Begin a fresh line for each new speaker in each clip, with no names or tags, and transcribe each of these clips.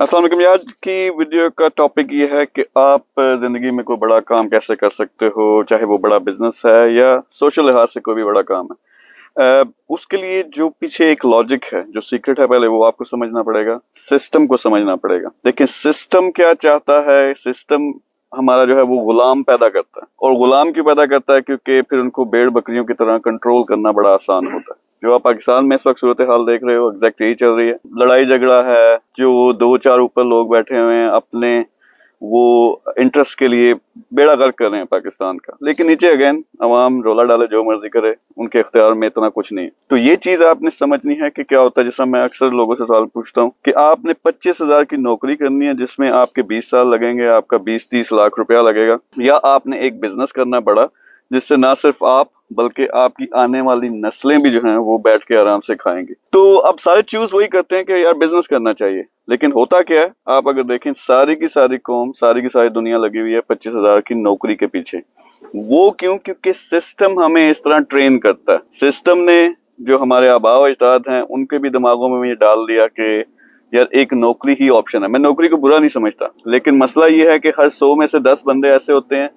अस्सलाम वालेकुम। आज की वीडियो का टॉपिक ये है कि आप ज़िंदगी में कोई बड़ा काम कैसे कर सकते हो, चाहे वो बड़ा बिजनेस है या सोशल लिहाज से कोई भी बड़ा काम है। उसके लिए जो पीछे एक लॉजिक है, जो सीक्रेट है, पहले वो आपको समझना पड़ेगा, सिस्टम को समझना पड़ेगा। देखिए सिस्टम क्या चाहता है। सिस्टम हमारा जो है वो गुलाम पैदा करता है, और गुलाम क्यों पैदा करता है? क्योंकि फिर उनको भेड़ बकरियों की तरह कंट्रोल करना बड़ा आसान होता है। जो आप पाकिस्तान में इस वक्त सूरत हाल देख रहे हो, एग्जैक्ट यही चल रही है। लड़ाई झगड़ा है, जो दो चार ऊपर लोग बैठे हुए हैं अपने वो इंटरेस्ट के लिए बेड़ा गर्क कर रहे हैं पाकिस्तान का, लेकिन नीचे अगेन अवाम रोला डाले, जो मर्जी करे, उनके इख्तियार में इतना कुछ नहीं है। तो ये चीज आपने समझनी है कि क्या होता है। जिसमें मैं अक्सर लोगों से सवाल पूछता हूँ कि आपने 25,000 की नौकरी करनी है जिसमें आपके 20 साल लगेंगे, आपका 20-30 लाख रुपया लगेगा, या आपने एक बिजनेस करना बड़ा जिससे ना सिर्फ आप बल्कि आपकी आने वाली नस्लें भी जो हैं वो बैठ के आराम से खाएंगी। तो अब सारे चूज वही करते हैं कि यार बिजनेस करना चाहिए, लेकिन होता क्या है, आप अगर देखें सारी की सारी कौम, सारी की सारी दुनिया लगी हुई है 25,000 की नौकरी के पीछे। वो क्यों? क्योंकि सिस्टम हमें इस तरह ट्रेन करता है। सिस्टम ने जो हमारे आबा अजदाद हैं उनके भी दिमागों में ये डाल दिया कि यार एक नौकरी ही ऑप्शन है। मैं नौकरी को बुरा नहीं समझता, लेकिन मसला ये है कि हर 100 में से 10 बंदे ऐसे होते हैं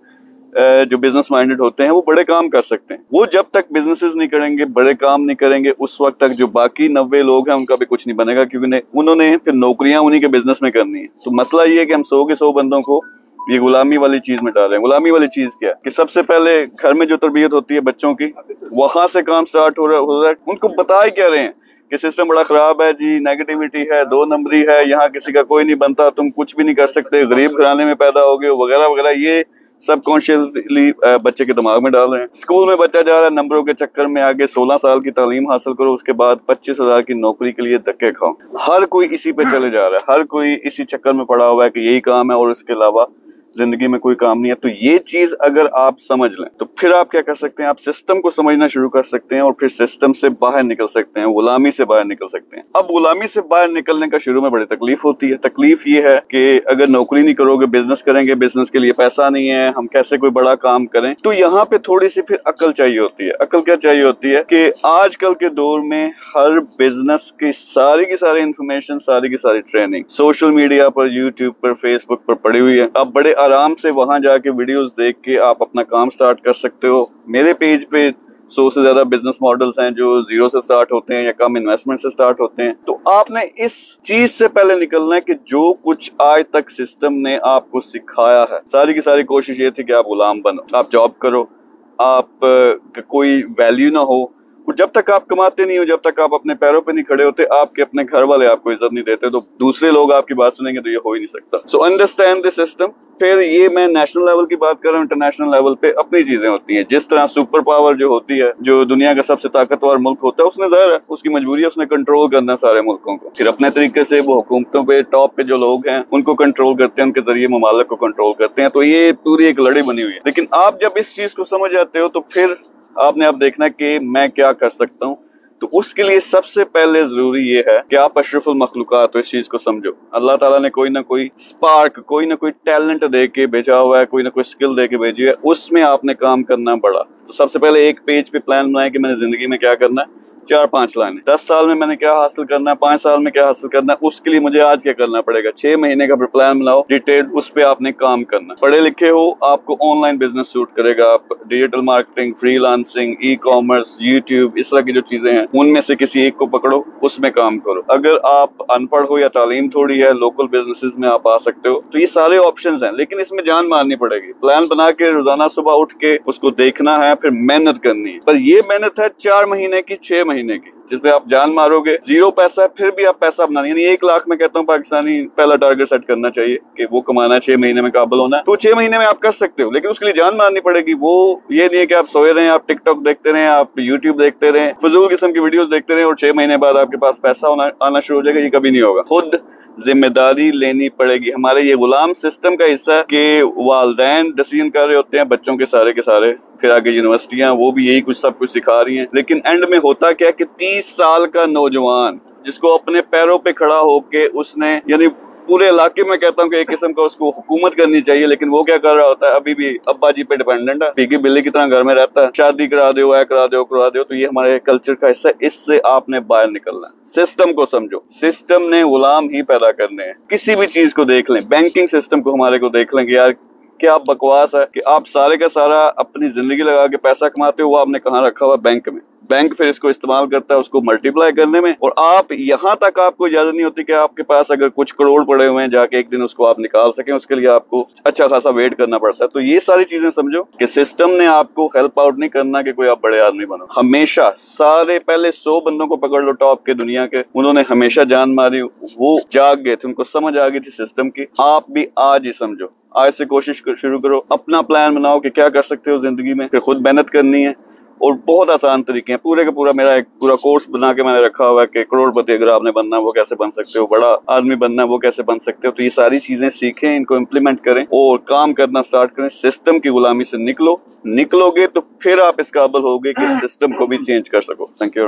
जो बिजनेस माइंडेड होते हैं, वो बड़े काम कर सकते हैं। वो जब तक बिजनेसेस नहीं करेंगे, बड़े काम नहीं करेंगे, उस वक्त तक जो बाकी 90 लोग हैं उनका भी कुछ नहीं बनेगा, क्योंकि उन्होंने फिर नौकरियां उन्हीं के बिजनेस में करनी है। तो मसला ये है कि हम 100 के 100 बंदों को ये गुलामी वाली चीज में डालें। गुलामी वाली चीज क्या है कि सबसे पहले घर में जो तरबियत होती है बच्चों की, वहां से काम स्टार्ट हो रहा है। उनको बता ही क्या रहे हैं कि सिस्टम बड़ा खराब है जी, नेगेटिविटी है, 2 नंबरी है, यहाँ किसी का कोई नहीं बनता, तुम कुछ भी नहीं कर सकते, गरीब घराने में पैदा हो गए, वगैरह वगैरह। ये सबकॉन्शियसली बच्चे के दिमाग में डाल रहे हैं। स्कूल में बच्चा जा रहा है नंबरों के चक्कर में, आगे 16 साल की तालीम हासिल करो, उसके बाद 25,000 की नौकरी के लिए धक्के खाओ। हर कोई इसी पे चले जा रहा है, हर कोई इसी चक्कर में पड़ा हुआ है कि यही काम है और इसके अलावा जिंदगी में कोई काम नहीं है। तो ये चीज अगर आप समझ लें तो फिर आप क्या कर सकते हैं, आप सिस्टम को समझना शुरू कर सकते हैं और फिर सिस्टम से बाहर निकल सकते हैं, गुलामी से बाहर निकल सकते हैं। अब गुलामी से बाहर निकलने का शुरू में बड़ी तकलीफ होती है। तकलीफ ये है कि अगर नौकरी नहीं करोगे, बिजनेस करेंगे, बिजनेस के लिए पैसा नहीं है, हम कैसे कोई बड़ा काम करें। तो यहाँ पे थोड़ी सी फिर अकल चाहिए होती है। अकल क्या चाहिए होती है कि आजकल के दौर में हर बिजनेस की सारी इंफॉर्मेशन, सारी की सारी ट्रेनिंग सोशल मीडिया पर, यूट्यूब पर, फेसबुक पर पड़ी हुई है। अब बड़े आराम से वहां जाके वीडियोस देख के आप अपना काम स्टार्ट कर सकते हो। मेरे पेज पे 100 से ज्यादा बिजनेस मॉडल्स हैं जो 0 से स्टार्ट होते हैं या कम इन्वेस्टमेंट से स्टार्ट होते हैं। तो आपने इस चीज से पहले निकलना है कि जो कुछ आज तक सिस्टम ने आपको सिखाया है, सारी की सारी कोशिश ये थी कि आप गुलाम बनो, आप जॉब करो, आप कोई वैल्यू ना हो। जब तक आप कमाते नहीं हो, जब तक आप अपने पैरों पे नहीं खड़े होते, आपके अपने घर वाले आपको इज्जत नहीं देते, तो दूसरे लोग आपकी बात सुनेंगे तो ये हो ही नहीं सकता। So understand this system. फिर ये मैं नेशनल लेवल की बात कर रहा हूँ, इंटरनेशनल लेवल पे अपनी चीजें होती हैं। जिस तरह सुपर पावर जो होती है, जो दुनिया का सबसे ताकतवर मुल्क होता है, उसने जाहिर है उसकी मजबूरी है, उसने कंट्रोल करना सारे मुल्कों को। फिर अपने तरीके से वो हुकूमतों पे, टॉप पे जो लोग हैं उनको कंट्रोल करते हैं, उनके जरिए ममालिक को कंट्रोल करते हैं। तो ये पूरी एक लड़ी बनी हुई है। लेकिन आप जब इस चीज को समझ जाते हो तो फिर आपने अब देखना कि मैं क्या कर सकता हूँ। तो उसके लिए सबसे पहले जरूरी ये है कि आप अशरफुल मखलूकात हो, इस चीज को समझो। अल्लाह ताला ने कोई ना कोई स्पार्क, कोई ना कोई टैलेंट दे के भेजा हुआ है, कोई ना कोई स्किल दे के भेजी है, उसमें आपने काम करना बड़ा। तो सबसे पहले एक पेज पे प्लान बनाए कि मैंने जिंदगी में क्या करना है, 4-5 लाइनें। 10 साल में मैंने क्या हासिल करना है, 5 साल में क्या हासिल करना है, उसके लिए मुझे आज क्या करना पड़ेगा। 6 महीने का प्लान बनाओ डिटेल, उस पे आपने काम करना। पढ़े लिखे हो, आपको ऑनलाइन बिजनेस सूट करेगा, आप digital marketing, freelancing, e commerce, YouTube, इस तरह की जो चीजें हैं उनमें से किसी एक को पकड़ो, उसमें काम करो। अगर आप अनपढ़ हो या तालीम थोड़ी है, लोकल बिजनेसेस में आप आ सकते हो। तो ये सारे ऑप्शंस हैं, लेकिन इसमें जान मारनी पड़ेगी। प्लान बना के रोजाना सुबह उठ के उसको देखना है, फिर मेहनत करनी है। पर ये मेहनत है 4 महीने की, 6 महीने की, जिसमें आप जान मारोगे। 0 पैसा है, फिर भी आप पैसा बनाना, यानी 1 लाख में कहता हूँ पाकिस्तानी पहला टारगेट सेट करना चाहिए कि वो कमाना है, 6 महीने में काबिल होना है। तो 6 महीने में आप कर सकते हो, लेकिन उसके लिए जान मारनी पड़ेगी। वो ये नहीं है कि आप सोए रहे, आप टिकटॉक देखते रहे, आप यूट्यूब देखते रहे, फजूल किस्म की वीडियोस देखते रहे और 6 महीने बाद आपके पास पैसा आना शुरू हो जाएगा। ये कभी नहीं होगा। खुद जिम्मेदारी लेनी पड़ेगी। हमारे ये गुलाम सिस्टम का हिस्सा है कि वालिदैन डिसीजन कर रहे होते हैं बच्चों के सारे, फिर आगे यूनिवर्सिटियां वो भी यही कुछ सब कुछ सिखा रही हैं। लेकिन एंड में होता क्या कि 30 साल का नौजवान जिसको अपने पैरों पे खड़ा होके उसने, यानी पूरे इलाके में कहता हूँ कि एक किस्म का उसको हुकूमत करनी चाहिए, लेकिन वो क्या कर रहा होता है, अभी भी अब्बा जी पे डिपेंडेंट है, पीकी बिल्ली की तरह घर में रहता है, शादी करा दो, करा दो, करा दो। तो ये हमारे कल्चर का हिस्सा है, इससे आपने बाहर निकलना है। सिस्टम को समझो, सिस्टम ने गुलाम ही पैदा करने हैं। किसी भी चीज को देख लें, बैंकिंग सिस्टम को हमारे को देख लें कि यार क्या बकवास है कि आप सारे का सारा अपनी जिंदगी लगा के पैसा कमाते हो, वो आपने कहाँ रखा हुआ? बैंक में। बैंक फिर इसको इस्तेमाल करता है उसको मल्टीप्लाई करने में, और आप यहाँ तक आपको इजाजत नहीं होती कि आपके पास अगर कुछ करोड़ पड़े हुए हैं जाके एक दिन उसको आप निकाल सकें, उसके लिए आपको अच्छा खासा वेट करना पड़ता है। तो ये सारी चीजें समझो कि सिस्टम ने आपको हेल्प आउट नहीं करना कि कोई आप बड़े आदमी बनो। हमेशा सारे पहले 100 बंदों को पकड़ लो टॉप के दुनिया के, उन्होंने हमेशा जान मारी, वो जाग गए थे, उनको समझ आ गई थी सिस्टम की। आप भी आज ही समझो, आज से कोशिश शुरू करो, अपना प्लान बनाओ कि क्या कर सकते हो जिंदगी में, फिर खुद मेहनत करनी है। और बहुत आसान तरीके हैं, पूरे का पूरा मेरा एक पूरा कोर्स बना के मैंने रखा हुआ है कि करोड़पति अगर आपने बनना है वो कैसे बन सकते हो, बड़ा आदमी बनना है वो कैसे बन सकते हो। तो ये सारी चीजें सीखें, इनको इम्प्लीमेंट करें और काम करना स्टार्ट करें। सिस्टम की गुलामी से निकलोगे तो फिर आप इस काबिल होगे कि सिस्टम को भी चेंज कर सको। Thank you.